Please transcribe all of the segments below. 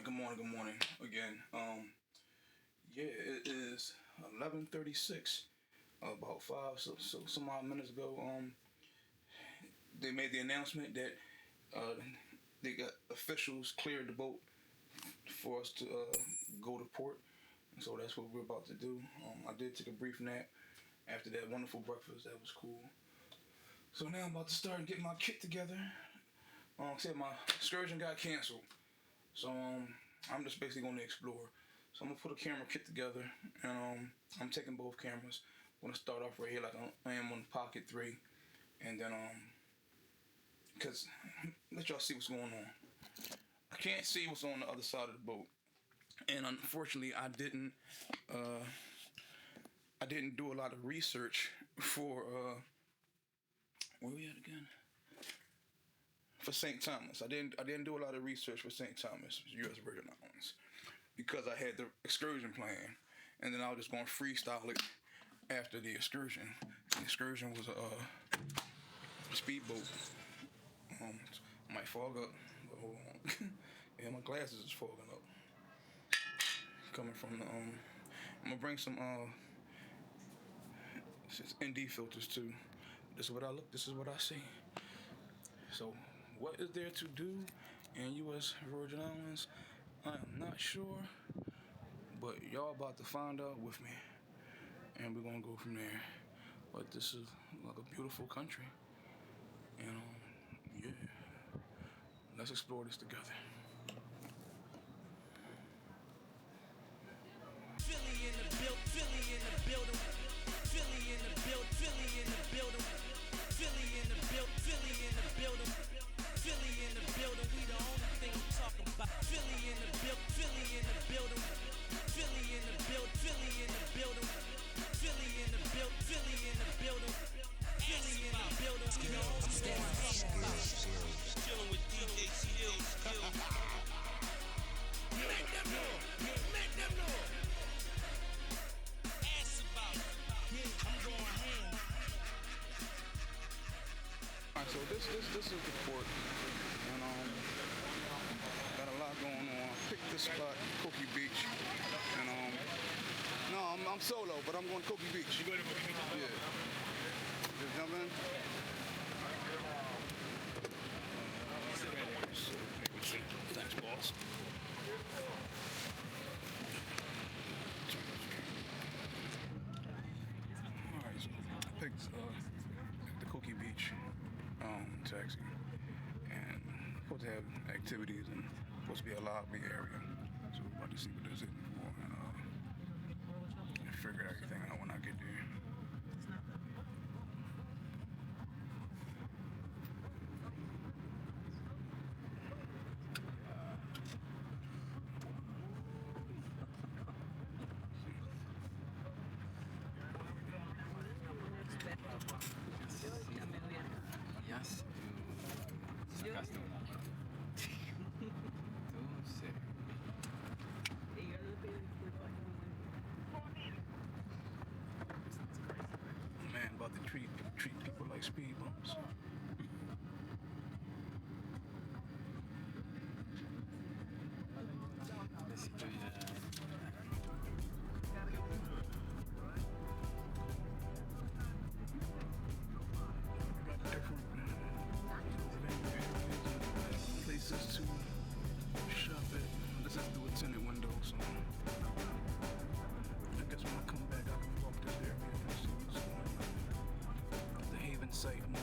Good morning again. It is 11:36. About some odd minutes ago. They made the announcement that they got officials cleared the boat for us to go to port, and so that's what we're about to do. I did take a brief nap after that wonderful breakfast. That was cool. So now I'm about to start and get my kit together. Except my excursion got canceled. So I'm just basically going to explore. So I'm going to put a camera kit together, and I'm taking both cameras. I'm going to start off right here like I am on Pocket 3, and then because let y'all see what's going on. I can't see what's on the other side of the boat, and unfortunately I didn't do a lot of research for where we at again? For St. Thomas. I didn't do a lot of research for St. Thomas, U.S. Virgin Islands, because I had the excursion plan, and then I was just going to freestyle it after the excursion. The excursion was a speedboat. Might fog up, but hold on. Yeah, my glasses is fogging up. Coming from the I'm gonna bring some ND filters too. This is what I look. This is what I see. So, what is there to do in U.S. Virgin Islands? I am not sure, but y'all about to find out with me, and we're gonna go from there. But this is like a beautiful country, and yeah, let's explore this together. Philly in the building, Philly in the building, Philly in the building, Philly in the building, Philly in the building, Philly in the building, Philly in the building. We the only thing I'm talking about. Philly in the building, Philly in the building, Philly in the building, Philly in the building, Philly in the building, Philly in the building, Philly in the building. We the only thing I'm talking about. Chilling with DJ Seagull. Make them know, make them know. I'm going ham. Alright, so this is the port, and got a lot going on. Picked this spot, COKI Beach, and no, I'm solo, but I'm going to COKI Beach. You going to COKI Beach? Yeah. Just jump in. Thanks, boss. Alright, so I picked the COKI Beach taxi, and supposed to have activities and supposed to be a lobby area. So we're about to see what this is for, and figure everything out when I get there. Yes, tú sacaste una. Tú sí. Man, about to treat people like speed bumps. Necesito ir a... Places to shop at. This is through a tinted window, so I guess when I come back I can walk this area and see what's going on. The Haven Site Mall.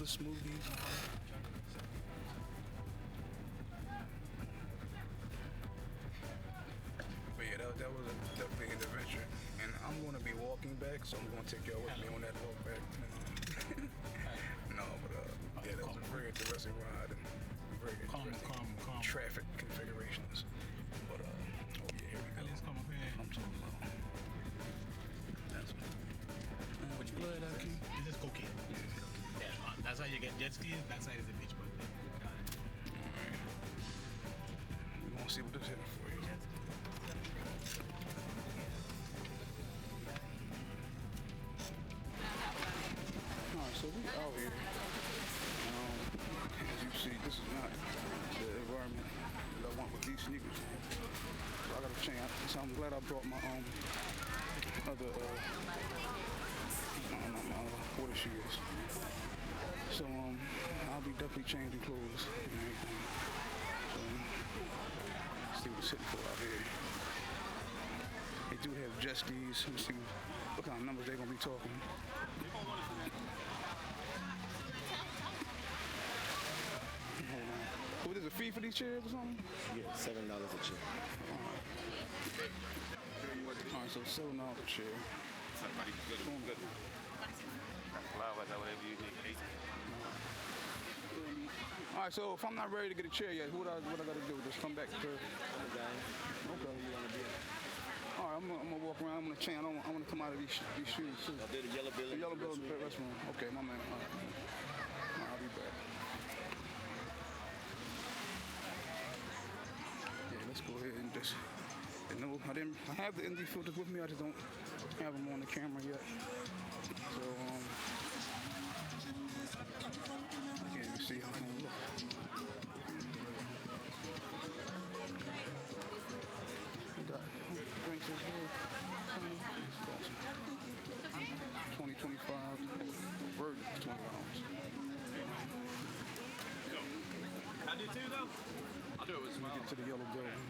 smoothies. But yeah, that was definitely an adventure. And I'm going to be walking back, so I'm going to take y'all with me on that walk back. No, but yeah, that was a very interesting ride and very interesting traffic configurations. But oh yeah, here we go. Let's come up here. I'm talking about. That's which blood I keep? This is COKI. Yeah, that's how you get jet skis. That side is the beach, but Alright. We're gonna see what this is for you. Alright, so we out here. As you see, this is not the environment that I want with these sneakers. So I gotta change. So I'm glad I brought my other my water shoes. So I'll be definitely changing clothes and everything. So let's see what's hitting for out here. They do have jet skis. Let's see what kind of numbers they're gonna be talking. What is a fee for these chairs or something? Yeah, $7 a chair. Alright, so $7 a chair. Alright, so if I'm not ready to get a chair yet, what I gotta do? Just come back to. Okay. Alright, I'm gonna walk around. I'm gonna change. I want to come out of these shoes too. The yellow building. The yellow building restroom. Okay, my man. Alright, I'll be back. Yeah, let's go ahead and just. I have the ND filters with me. I just don't have them on the camera yet. So I can't even see how they look. We got drinks as well. 20, 25. Bird, $20. I do too, though. I'll do it as well. Get to the yellow building.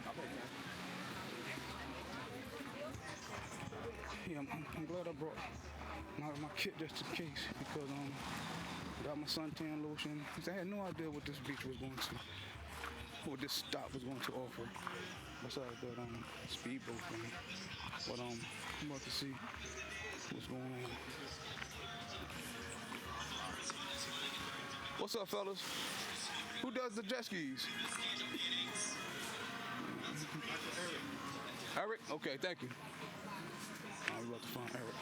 Yeah, I'm glad I brought my kit just in case because got my suntan lotion. I had no idea what this beach was going to, what this stop was going to offer. Besides that speedboat thing, but I'm about to see what's going on. What's up, fellas? Who does the jet skis? Eric? Okay, thank you. I'm about to find Eric.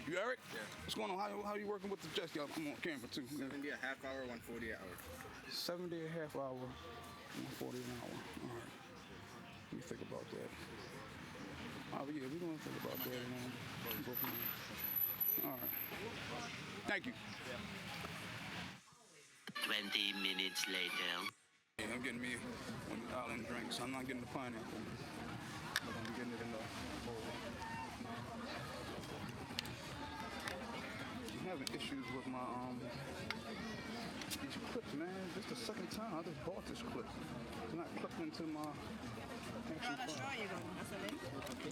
You Eric? Yeah. What's going on? How you working with the jet ski? I'm on camera too. 70 a half hour, 140 an hour. 70 a half hour, 140 an hour. All right. Let me think about that. Oh yeah, we're gonna think about that and go from there. All right. Thank you. 20 minutes later. Yeah, I'm getting me one of the island drinks. I'm not getting the pineapple, but I'm getting it in the bowl. I'm having issues with my these clips, man. This is the second time I just bought this clip. It's not clipped into my action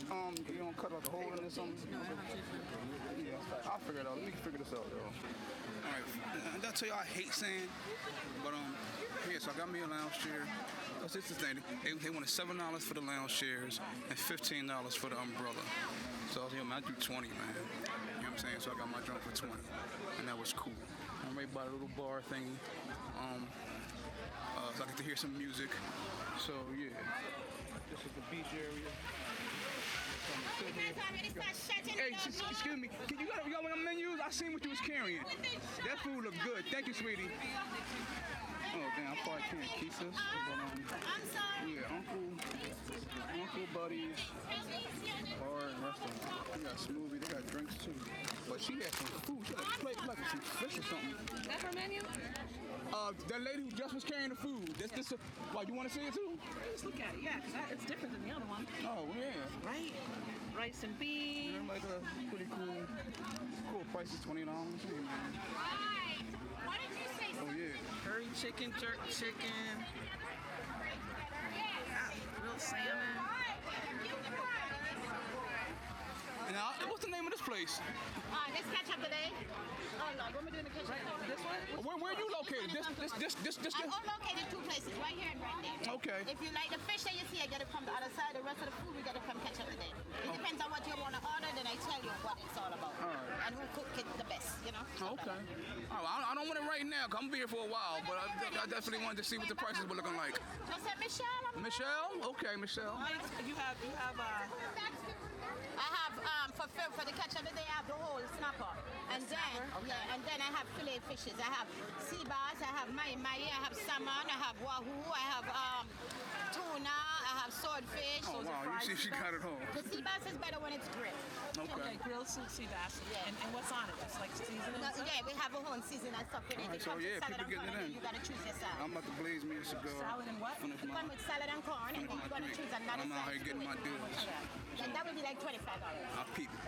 file. You don't cut like a hole in it or something? Yeah, I'll figure it out. Let me figure this out, though. All right, did I tell you I hate sand? But yeah, so I got me a lounge chair. That's just the thing. They wanted $7 for the lounge chairs and $15 for the umbrella. So I was I do 20, man. You know what I'm saying? So I got my joint for 20, and that was cool. I'm right by the little bar thingy. So I get to hear some music. So yeah, this is the beach area. Hey, excuse me. You got one of the menus? I seen what you was carrying. That food looked good. Thank you, sweetie. Oh, damn, I probably can't keep this. But, I'm sorry. yeah, Uncle Buddy's bar and restaurant. They got smoothie, they got drinks too. But she had some food. She had a plate like some fish or something. Is that her menu? That lady who just was carrying the food. Why, you want to see it too? Let's look at it. Yeah, because it's different than the other one. Oh, yeah. Right? Rice and beans. Yeah, like a pretty cool price is $20. Yeah, man. What did you say? Oh, yeah. Curry chicken, jerk chicken. Grilled salmon. Now, what's the name of this place? Let's catch up today. Oh Lord, what am I doing to catch up? This one? Where are you located? This. I'm located two places, right here and right there. Okay. If you like the fish that you see, I get it from the other side. The rest of the food, we get it from catch up today. It depends on what you want to order, then I tell you what it's all about. All right. And who cook it the best, you know? Okay. All right, I don't want it right now, 'cause I'm gonna be here for a while, but I definitely wanted to see what the prices were looking like. Just say Michelle. Michelle? Okay, Michelle. You have I have for the catch of the day I have the whole snapper. And then I have fillet fishes. I have sea bass, I have mai, I have salmon, I have wahoo, I have tuna, I have swordfish. Oh, wow, you see she got it all. The sea bass is better when it's grilled. okay, grilled sea bass. Yeah. And what's on it? Just like seasoning? Yeah, we have a whole season and stuff with it. All right, It so comes with yeah, salad people and getting corn, it and in. you gotta choose your salad. I'm about to blaze me a cigar. Salad and what? Finish It my, comes with salad and corn, and finish then my you gotta drink. choose another I'm out side here to getting it. my deals. And that would be like $25. I'll peep it.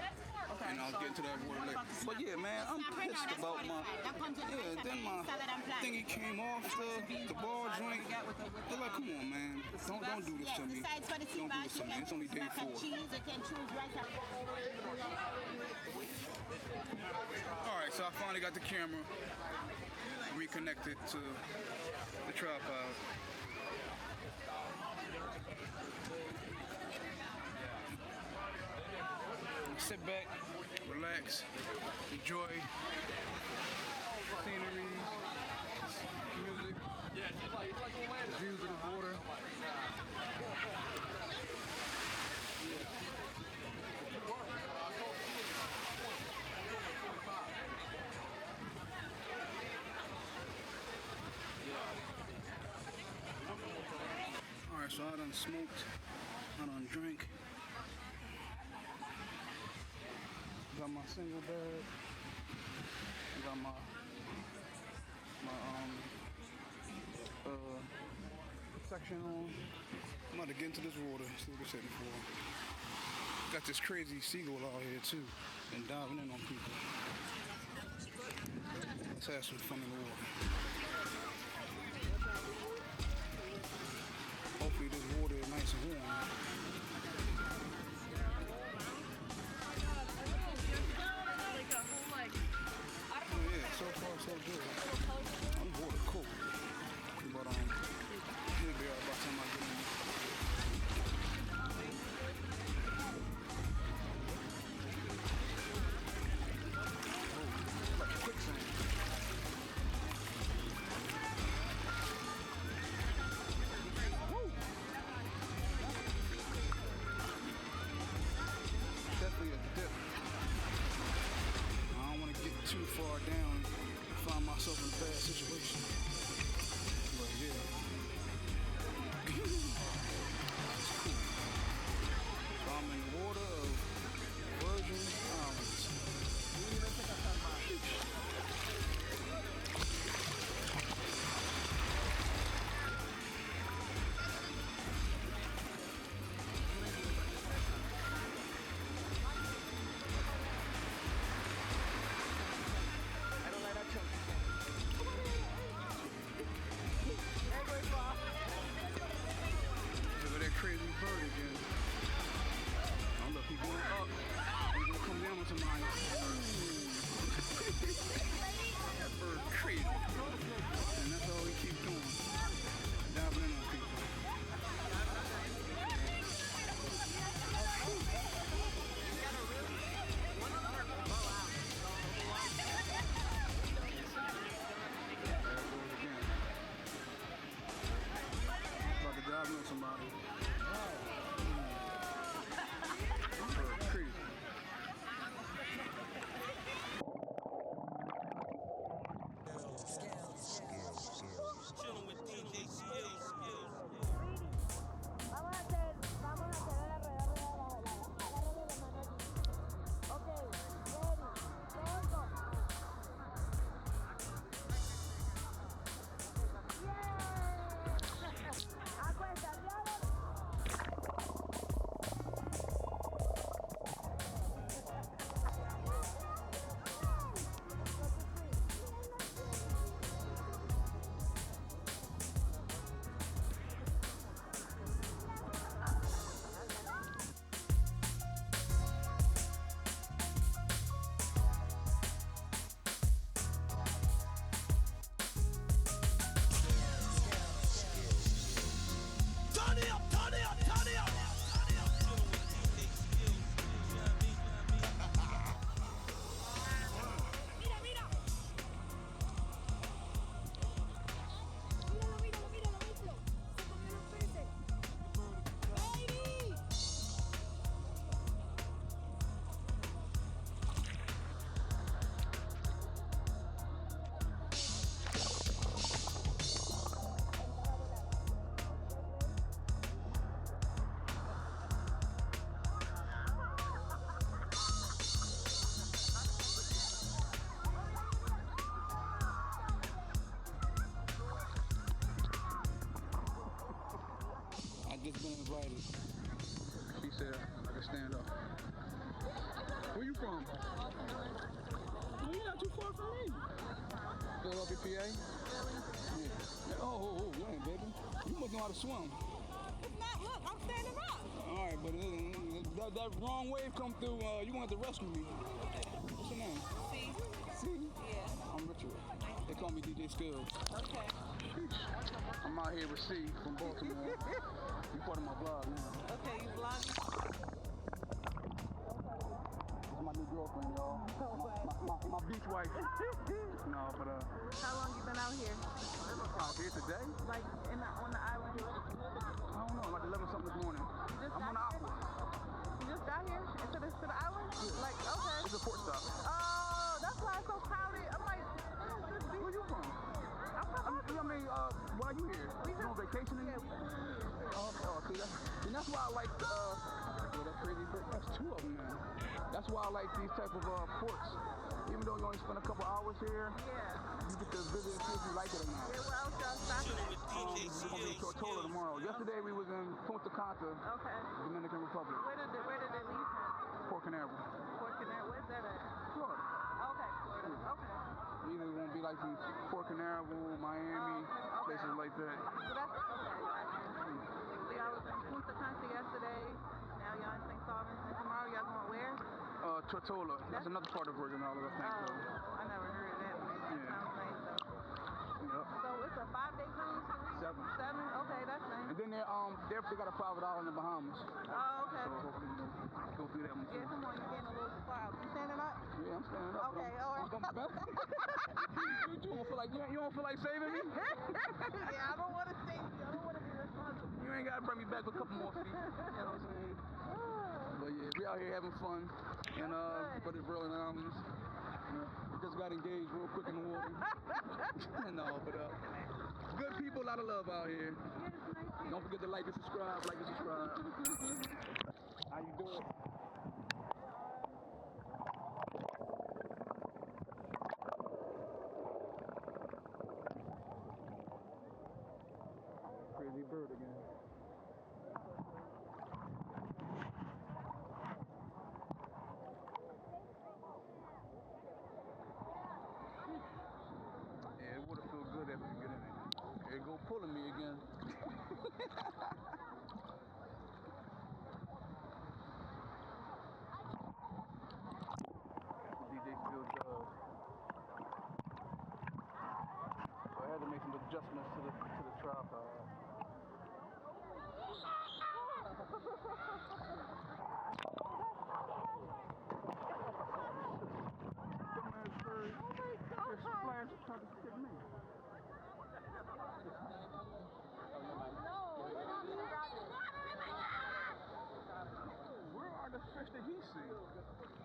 Okay, And I'll so get into that water later. But yeah, man, I'm Snapper, no, pissed that's about my. 45. That comes with Yeah, rice then and my salad and plantain. thingy came off the ball joint. They're like, come on, man, don't do this Yes, to me. besides for the sea Don't do bass, this you to me. can It's only choose day mac and 4. cheese, you can choose rice and All right, so I finally got the camera reconnected to the tripod. Sit back, relax, enjoy scenery, music, views of the water. All right, so I done smoked, I done drank. Got my single bag. Got my section on. I'm about to get into this water, see what it's hitting for. Got this crazy seagull out here too, and diving in on people. Let's have some fun in the water. Hopefully this water is nice and warm. Oh yeah, so far so good. I'm water cool. But he'll be alright by the time I get in. Oh, like quicksand. Woo! Definitely a dip. I don't want to get too far down and find myself in a bad situation. But yeah. It's cool. So I'm in the water of Virgin Islands. invited. She said I could stand up. Where you from? Well, you're not too far from me. Philadelphia, PA? Yeah. Oh, yeah, baby. You must know how to swim. It's not, look, I'm standing up. All right, but that wrong wave come through. You want to rescue me. What's your name? C? Yeah. I'm Richard. They call me DJ Skills. Okay. I'm out here with C from Baltimore. You part of my vlog now. Okay, you vlogging? This is my new girlfriend, y'all. My beach wife. No, but How long you been out here? out here today? Like on the island? I don't know, like 11 something this morning. I'm on the Aqua. You just got here to the island? Like, okay. It's a port stop. Oh, that's why it's so crowded. I'm like, Where you from? I'm from Why are you here? We You on vacation? Yeah, we from here. Oh, see, that's why I like, that crazy bird. That's two of them, man. That's why I like these type of ports. Even though you only spend a couple hours here, Yeah. you get to visit and see if you like it or not. Yeah, where else y'all stopping at? We're gonna be in Tortola tomorrow. Yesterday we was in Punta Cana, Okay. Dominican Republic. Where did they leave from? Port Canaveral, Port Canaveral. Where's that at? Florida. Okay, Florida. Okay. Either gonna be like from Port Canaveral, Miami, places like that. So that's okay. See, I was in Punta Cana yesterday. Now y'all in St. Thomas. And tomorrow y'all going where? Tortola. That's another part of Virgin Islands, I think. So. I never heard of that. That Yeah. sounds nice though. Yep. So it's a 5-day cruise? 7. 7? Okay, that's nice. And then they got a private island in the Bahamas. Oh, okay. So hopefully we can go through that one too. Yeah, come on, you're getting a little far out. You standing up? Yeah, I'm standing up. Okay, all right. You don't feel like saving me? Yeah, I don't want to save you. I don't want to be responsible. You ain't gotta bring me back with a couple more feet. You know what I'm saying? But yeah, we out here having fun. And for the Berlin Islands. We just got engaged real quick in the water. No, but good people, a lot of love out here. Don't forget to like and subscribe, How you doing? Crazy bird again. Yeah, it would have felt good after you get in there. Here it go pulling me again. DJ still does. So I had to make some adjustments to the tripod. Where are the fish that he sees? That's crazy.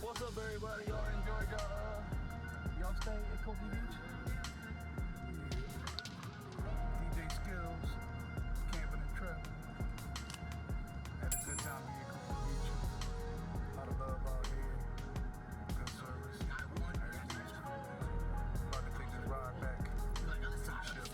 What's up, everybody? Y'all enjoyed y'all stay at COKI Beach? DJ Skills, camping and trapping. Had a good time here at COKI Beach. A lot of love out here. Good service. Everything's cool. About to take this ride back to the ship.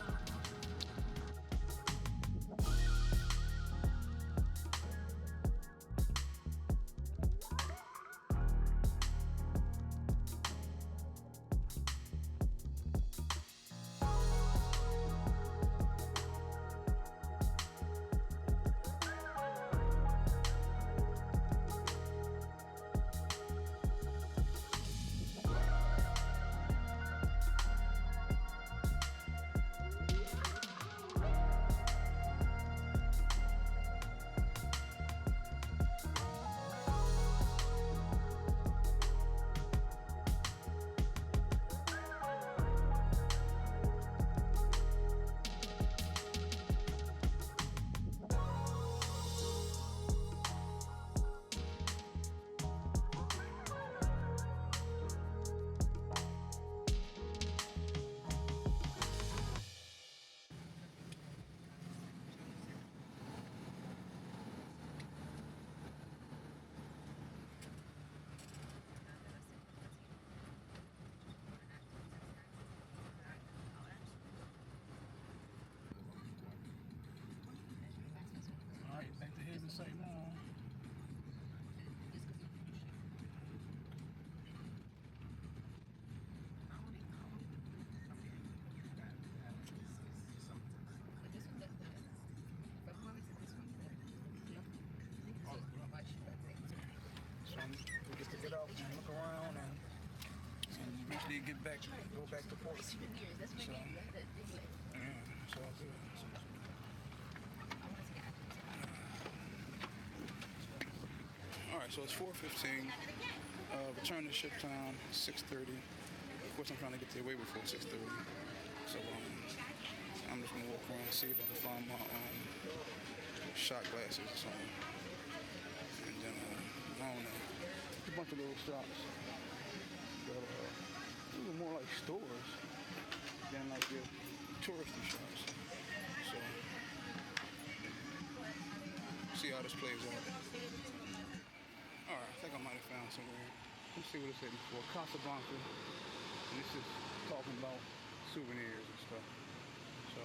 the site now. So we get to get out and look around and eventually go back to port. So, yeah, it's all good. Alright, so it's 4:15. Return to ship time 6:30. Of course, I'm trying to get there way before 6:30. So I'm just gonna walk around and see if I can find my shot glasses or something. And then I don't know, a bunch of little shops. But these are more like stores than like your touristy shops. So see how this plays out. Alright, I think I might have found somewhere. Let's see what it said before. Casablanca. And this is talking about souvenirs and stuff. So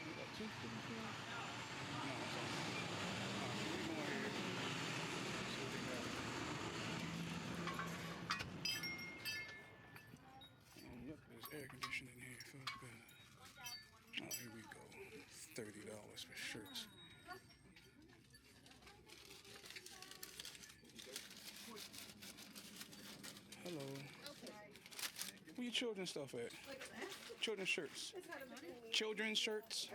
we got two things here. No, it's all right. Alright, so we're going here. See what they got. And yep, there's air conditioning in here. It feels good. Oh, here we go. $30 for shirts. Hello. Where your children's stuff at? Children's shirts. Children's shirts?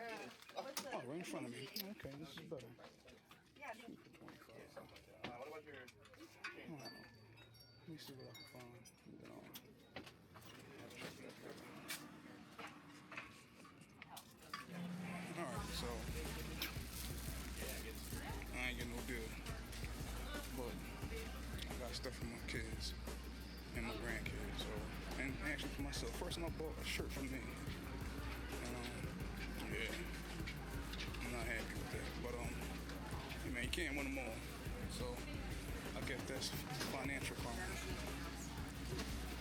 Oh, right in front of me. Okay, this is better. Let me see what I can find. Alright, so I ain't getting no deal. But I got stuff for my kids and my grandkids, so, and actually for myself. First time I bought a shirt for me. Yeah, I'm not happy with that, but hey man, you can't win them all. So I guess that's financial karma.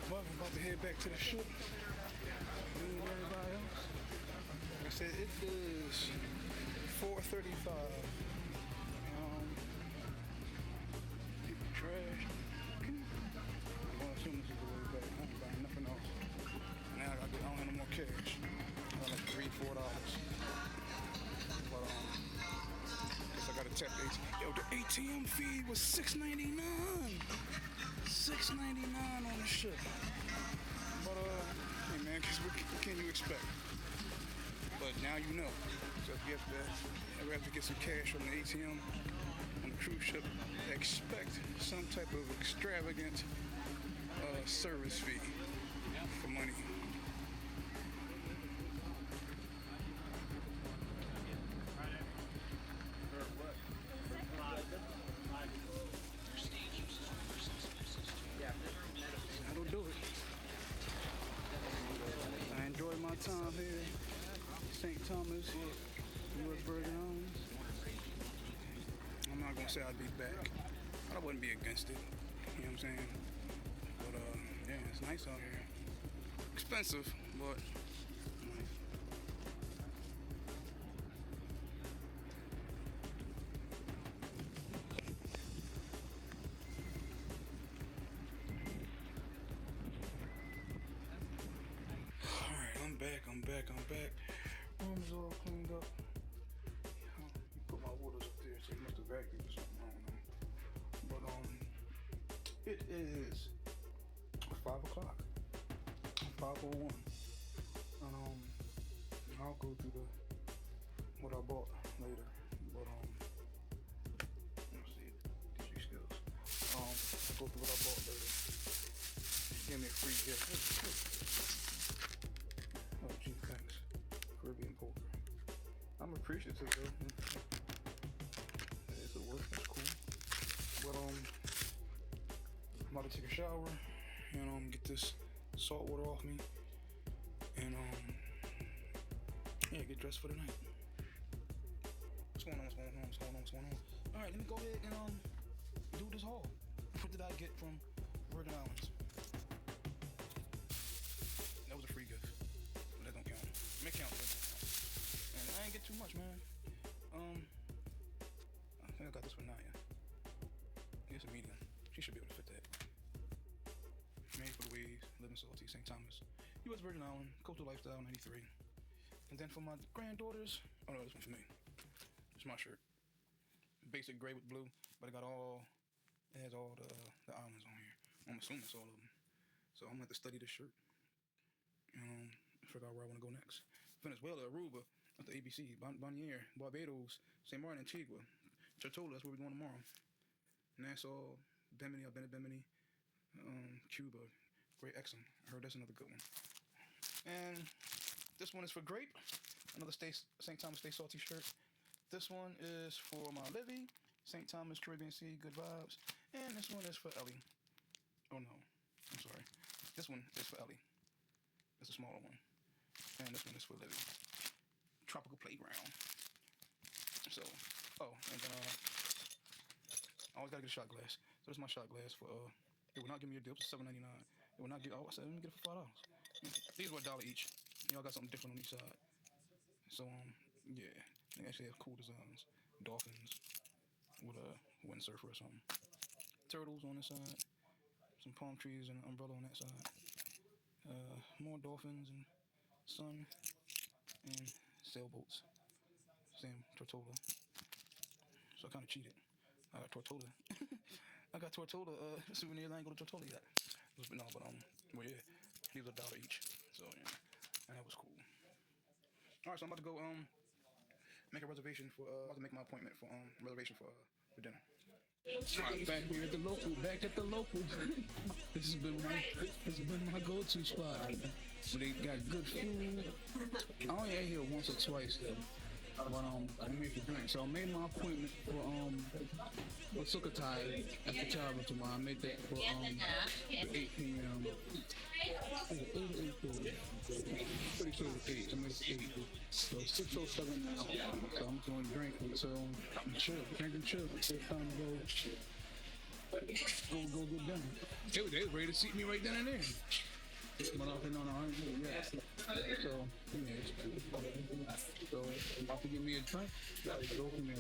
But I'm about to head back to the ship. Me and everybody else. Like I said, it is 4:35. People trash. I'm gonna assume this is the way back. I ain't buying nothing else. Now I don't have no more cash. I got like $3-4. But guess I gotta tap the ATM. Yo, the ATM fee was $6.99. $6.99 on the ship. But hey man, what can you expect? But now you know. So if you have to get some cash from the ATM on the cruise ship, expect some type of extravagant service fee for money. That'll do it. I enjoyed my time here, St. Thomas, U.S. Virgin Islands. I'm not gonna say I'd be back, but I wouldn't be against it. You know what I'm saying? But yeah, it's nice out here. Expensive, but nice. Alright, I'm back. Room's all cleaned up. You put my waters up there, so you must have vacuumed or something, I don't know. But it is 5 o'clock. 5:01. And I'll go through what I bought later. But let's see, DJ skills. I'll go through what I bought later. Give me a free gift. Oh gee, thanks. Caribbean poker. I'm appreciative though. It's a work, that's cool. But I'm about to take a shower and get this salt water off me and yeah, get dressed for the night. What's going on? Alright, let me go ahead and do this haul. What did I get from Virgin Islands? That was a free gift. But that don't count. It may count, but and I ain't get too much, man. I think I got this for Naya. It's a medium. She should be able to fit that. Made for the waves, living salty, St. Thomas, U.S. Virgin Island, coastal lifestyle, 93. And then for my granddaughters, oh no, this one's for me. It's my shirt. Basic gray with blue, but it has all the islands on here. I'm assuming it's all of them. So I'm gonna have to study this shirt. Figure out where I want to go next. Venezuela, Aruba, at the ABC, Bonnier, Barbados, St. Martin, Antigua, Tortola, that's where we're going tomorrow. Nassau, Bimini, I've been to Bimini, Cuba, Great Exum. I heard that's another good one. And this one is for Grape, another St. Thomas Stay Salty shirt. This one is for my Livy, St. Thomas Caribbean Sea, good vibes. And this one is for Ellie. Oh no, I'm sorry. This one is for Ellie. It's a smaller one. And this one is for Livy. Tropical Playground. So, and then I always gotta get a shot glass. So this is my shot glass for it will not give me a deal. It's $7.99. It will not get. Oh, I said let me get it for $5. These were $1 each. Y'all got something different on each side. So yeah, they actually have cool designs. Dolphins with a windsurfer or something. Turtles on this side. Some palm trees and an umbrella on that side. More dolphins and sun and sailboats. Same Tortola. So I kind of cheated. I got Tortola. I got Tortola souvenirs. I ain't go to Tortola yet. Well yeah, these are $1 each. So yeah, and that was cool. All right, so I'm about to go make a reservation for about to make my appointment for reservation for dinner. Back here at the local. Back at the local. This has been my go-to spot. Where they got good food. I only ate here once or twice though. But I made for drink. So I made my appointment for Sukhothai at the Tower tomorrow. I made that for 8 p.m. 8:30. Pretty sure it's 8. I made it 8. So 6:07 now. So I'm going to drink until I'm chill. Drink and chill. It's time to go get dinner. They was ready to seat me right then and there. But I've been on 100, yeah. So, yeah. So, about to give me a drink. Go from there.